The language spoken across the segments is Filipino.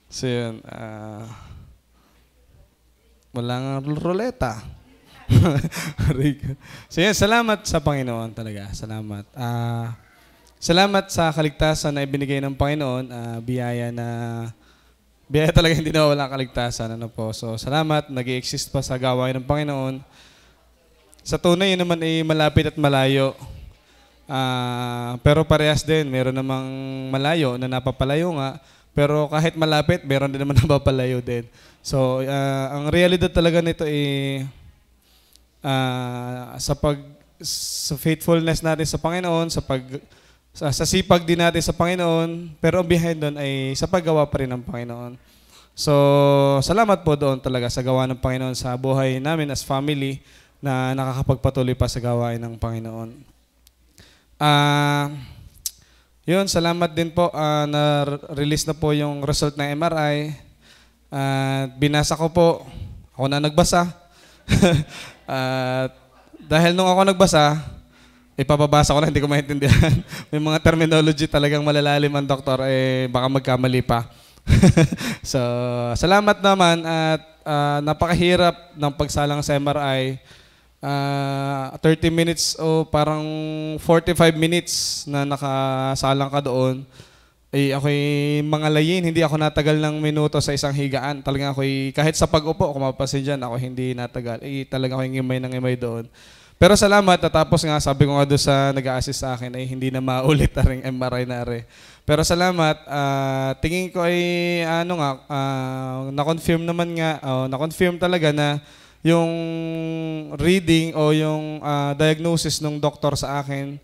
So yun, wala nga ruleta. So yun, salamat sa Panginoon talaga. Salamat. Salamat sa kaligtasan na ibinigay ng Panginoon. Biyaya talaga hindi na wala kaligtasan. Ano po. So salamat, nag-i-exist pa sa gawain ng Panginoon. Sa tunay, yun naman ay malapit at malayo. Pero parehas din, meron namang malayo na napapalayo nga. Pero kahit malapit, meron din naman napapalayo din. So, ang realidad talaga nito ay sa faithfulness natin sa Panginoon, sa sipag din natin sa Panginoon, pero ang behind doon ay sa paggawa pa rin ng Panginoon. So, salamat po doon talaga sa gawa ng Panginoon sa buhay namin as family na nakakapagpatuloy pa sa gawain ng Panginoon. Yun, salamat din po na-release na po yung result ng MRI. Binasa ko po, ako na nagbasa. Dahil nung ako nagbasa, ipapabasa ko na, hindi ko maintindihan. May mga terminology talagang malalalim ang doktor, baka magkamali pa. So, salamat naman at napakahirap ng pagsalang sa MRI. 30 minutes o parang 45 minutes na nakasalang ka doon. Ako'y mangalayin, hindi ako natagal ng minuto sa isang higaan. Talagang ako'y, kahit sa pag-upo, kung mapapansin dyan, ako hindi natagal. Talagang ako'y ngimay ng ngimay doon. Pero salamat, natapos nga, sabi ko nga doon sa nag-a-assist sa akin, ay hindi na maulit na rin MRI na rin. Pero salamat, tingin ko ay, na-confirm naman nga, na-confirm talaga na yung reading o yung diagnosis ng doktor sa akin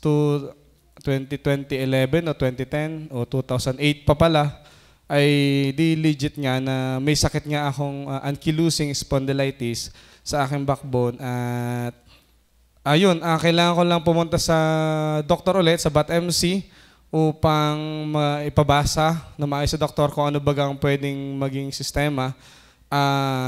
to 2011 o 2010 o 2008 pa pala ay di legit nga na may sakit nga akong ankylosing spondylitis sa aking backbone at ayun, kailangan ko lang pumunta sa doktor ulit sa BAT-MC upang ipabasa na maayos sa doktor kung ano bagang pwedeng maging sistema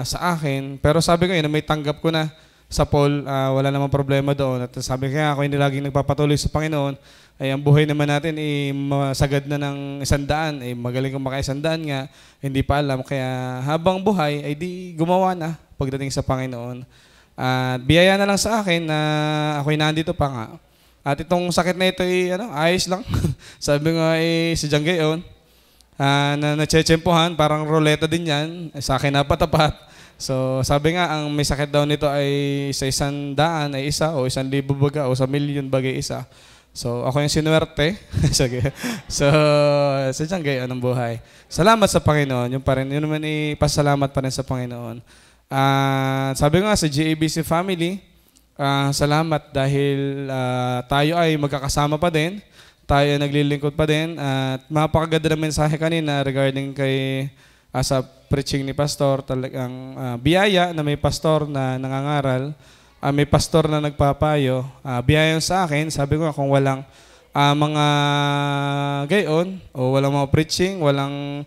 sa akin. Pero sabi ko yun, may tanggap ko na sa Paul, wala namang problema doon. At sabi ko nga, ako hindi laging nagpapatuloy sa Panginoon, ay ang buhay naman natin masagad na ng 100, magaling kong maka-100 nga, hindi pa alam. Kaya habang buhay, ay di gumawa na pagdating sa Panginoon. At biyaya na lang sa akin na ako'y nandito pa nga. At itong sakit na ito ay ayos lang. Sabi nga si Janggayon, na natsetsempohan, parang ruleta din yan. Sa akin napatapat. So sabi nga, ang may sakit daw nito ay sa 100 ay isa, o 1,000 baga, o sa 1,000,000 bagay isa. So ako yung sinuwerte. So sa Janggayon ang buhay. Salamat sa Panginoon. Yun naman pasalamat pa rin sa Panginoon. Sabi nga sa GABC family, salamat dahil tayo ay magkakasama pa din. Tayo ay naglilingkod pa din. At mapakaganda na mensahe kanina regarding kay sa preaching ni Pastor. Talagang biyaya na may pastor na nangangaral, may pastor na nagpapayo. Biyaya sa akin, sabi ko kung walang mga gayon o walang mga preaching, walang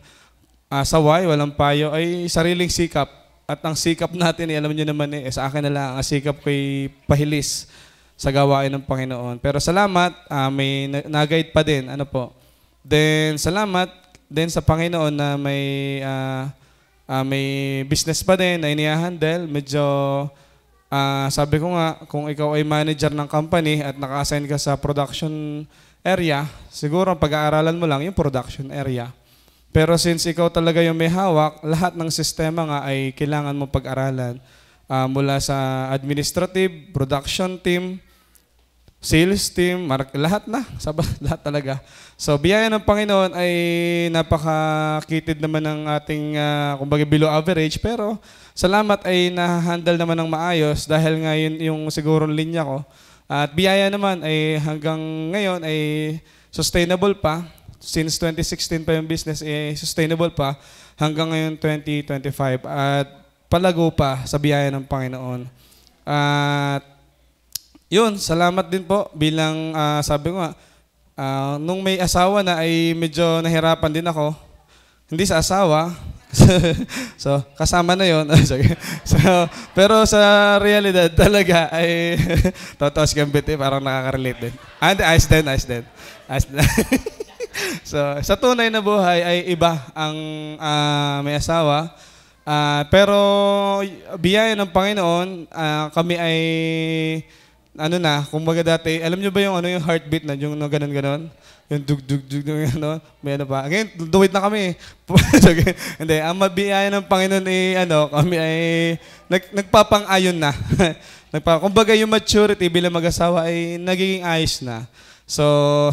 saway, walang payo, ay sariling sikap. At ang sikap natin, alam niyo naman sa akin na lang, ang sikap ko'y pahilis sa gawain ng Panginoon. Pero salamat, may nag-guide pa din. Then salamat din sa Panginoon na may business pa din na inihahandle. Medyo, sabi ko nga, kung ikaw ay manager ng company at naka-assign ka sa production area, siguro ang pag-aaralan mo lang yung production area. Pero since ikaw talaga yung may hawak, lahat ng sistema nga ay kailangan mo pag-aralan. Mula sa administrative, production team, sales team, lahat na. Lahat talaga. So, biyaya ng Panginoon ay napaka-kitid naman ng ating, kumbaga below average. Pero, salamat ay na-handle naman ng maayos dahil nga yun yung siguro linya ko. At biyaya naman ay hanggang ngayon ay sustainable pa. Since 2016 pa yung business, sustainable pa hanggang ngayon 2025. At palago pa sa biyaya ng Panginoon. At yun, salamat din po bilang sabi ko nga, nung may asawa na ay medyo nahirapan din ako. Hindi sa asawa. So, kasama na yun. So, pero sa realidad talaga ay totos gambit parang nakaka-relate din. Ayos din. So, sa tunay na buhay ay iba ang may asawa. Pero biyaya ng Panginoon, kami ay ano na, kumbaga dati, alam niyo ba yung ano yung heartbeat na yung ganon-ganon? Yung dug-dug-dug, yung ano, may ano pa. Again, duwit na kami. Hindi, ang mabiyaya ng Panginoon kami ay nagpapang-ayon na. Kumbaga yung maturity bilang mag-asawa ay nagiging ayos na. So,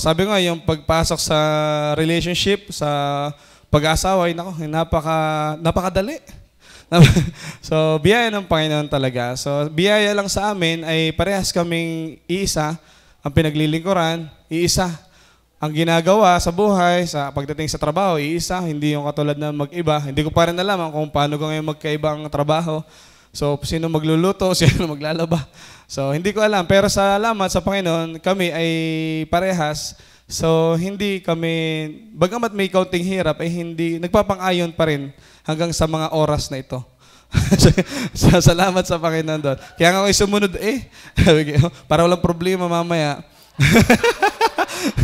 sabi ko nga, yung pagpasok sa relationship, sa pag-asawa, ay napakadali. So, biyaya ng Panginoon talaga. So, biyaya lang sa amin ay parehas kaming iisa, ang pinaglilingkuran, iisa. Ang ginagawa sa buhay, sa pagdating sa trabaho, iisa, hindi yung katulad na mag-iba. Hindi ko pa rin alam kung paano ko ngayon magkaiba ang trabaho. So, sino magluluto, sino maglalaba. So, hindi ko alam. Pero salamat sa Panginoon, kami ay parehas. So, hindi kami, bagamat may kaunting hirap, ay hindi, nagpapang-ayon pa rin hanggang sa mga oras na ito. So, salamat sa Panginoon doon. Kaya nga ako sumunod, para walang problema mamaya.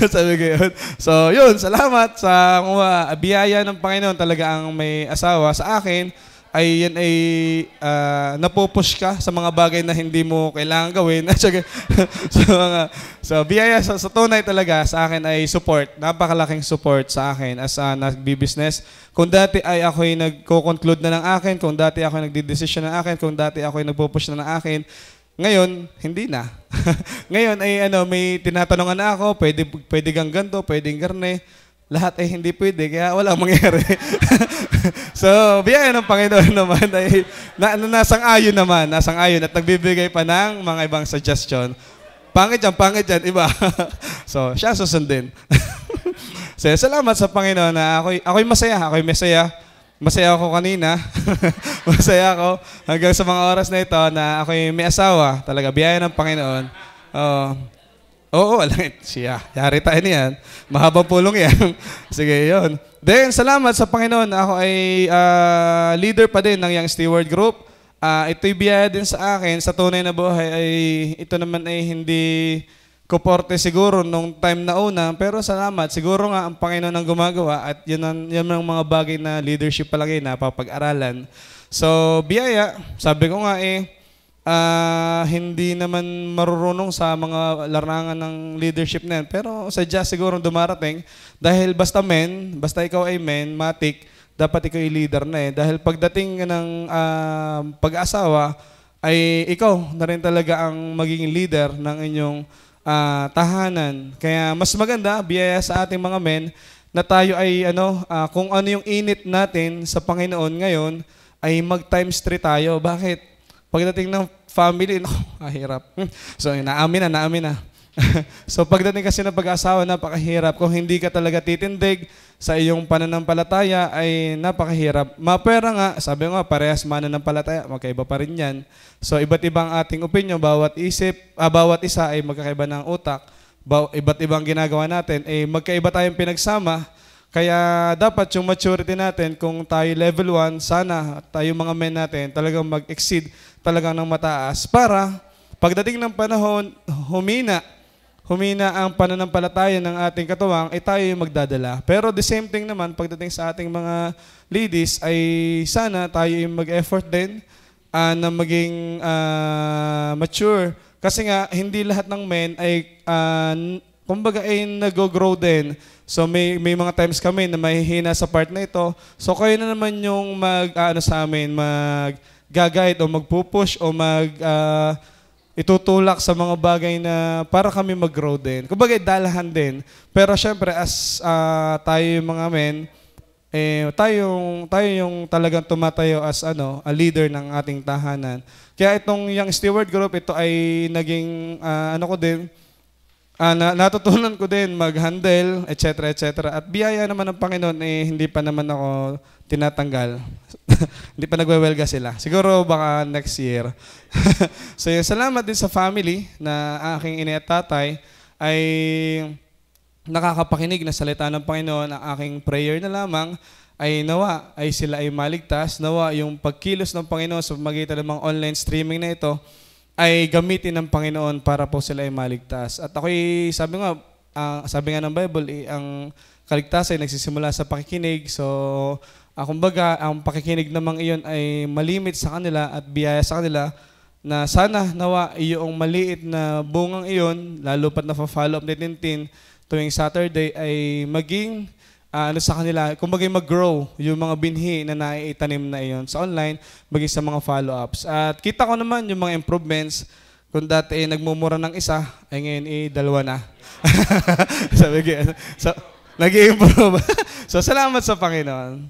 Sabi ko yun. So, yun, salamat sa biyaya ng Panginoon talaga ang may asawa. Sa akin, ay yan ay napupush ka sa mga bagay na hindi mo kailangan gawin. So biyaya sa tunay talaga sa akin ay support. Napakalaking support sa akin as nagbi-business. Kung dati ay ako'y nagko-conclude na ng akin, kung dati ako'y nagdi-decision ng akin, kung dati ako'y nagpo-push na ng akin, ngayon, hindi na. Ngayon ay may tinatanungan na ako, pwede kang ganito, pwedeng garne. Lahat ay hindi pwede, kaya walang mangyari. So, biyaya ng Panginoon naman ay nasang-ayon naman, nasang-ayon at nagbibigay pa ng mga ibang suggestion. Pangit yan, iba. So, siya susundin. So, salamat sa Panginoon na ako'y masaya. Masaya ako kanina. Masaya ako hanggang sa mga oras na ito na ako'y may asawa. Talaga, biyaya ng Panginoon. Oo, alangit. Siya. Yari tayo niyan. Mahabang pulong yan. Sige, yun. Then, salamat sa Panginoon. Ako ay leader pa din ng Young Steward Group. Ito'y biyaya din sa akin. Sa tunay na buhay ay ito naman ay hindi kuporte siguro nung time na una. Pero salamat. Siguro nga ang Panginoon ang gumagawa at yun ang mga bagay na leadership palagi na papag-aralan. So, biyaya. Sabi ko nga hindi naman marurunong sa mga larangan ng leadership na yan. Pero sadya siguro dumarating dahil basta ikaw ay matik, dapat ikaw ay leader na Dahil pagdating ng pag-asawa, ay ikaw na rin talaga ang magiging leader ng inyong tahanan. Kaya mas maganda, biyaya sa ating mga men, na tayo ay kung ano yung init natin sa Panginoon ngayon, ay mag times 3 tayo. Bakit? Pagdating ng family, hirap. So, naamin na. So, pagdating kasi ng pag-asawa, napakahirap. Kung hindi ka talaga titindig sa iyong pananampalataya, ay napakahirap. Mapera nga, sabi nga, parehas mananampalataya, magkaiba pa rin yan. So, iba't ibang ating opinion, bawat isa ay magkakaiba ng utak. Iba't ibang ginagawa natin, magkaiba tayong pinagsama. Kaya dapat yung maturity natin, kung tayo level 1, sana tayo mga men natin talagang mag-exceed talagang ng mataas para pagdating ng panahon, humina ang pananampalataya ng ating katuwang, tayo yung magdadala. Pero the same thing naman, pagdating sa ating mga ladies, ay sana tayo yung mag-effort din na maging mature. Kasi nga, hindi lahat ng men ay kumbaga ay nag-grow din. So may mga times kami na mahihina sa part na ito. So kayo na naman yung sa amin, mag-guide o magpupush o itutulak sa mga bagay na para kami mag-grow din. Kumbaga dalahan din. Pero syempre as tayo yung mga men, tayo yung talagang tumatayo as a leader ng ating tahanan. Kaya itong Young Steward Group, ito ay naging ko din, natutunan ko din mag-handle, etc. At biyaya naman ng Panginoon, hindi pa naman ako tinatanggal. Hindi pa nagwewelga sila. Siguro baka next year. So salamat din sa family na aking ina at tatay ay nakakapakinig na salita ng Panginoon. Ang aking prayer na lamang ay nawa ay sila ay maligtas. Nawa yung pagkilos ng Panginoon sa magitan ng mga online streaming na ito ay gamitin ng Panginoon para po sila ay maligtas. At ako'y sabi nga ng Bible, ang kaligtasan ay nagsisimula sa pakikinig. So, kumbaga, ang pakikinig namang iyon ay malimit sa kanila at biyaya sa kanila na sana nawa iyong maliit na bungang iyon, lalo pat na-follow up ni Tintin tuwing Saturday ay maging sa kanila, kumbaga mag-grow yung mga binhi na naiitanim na iyon sa online, maging sa mga follow-ups. At kita ko naman yung mga improvements. Kung dati nagmumura ng isa, ay ngayon dalawa na. Sabi ko, so, nag-i-improve. So, salamat sa Panginoon.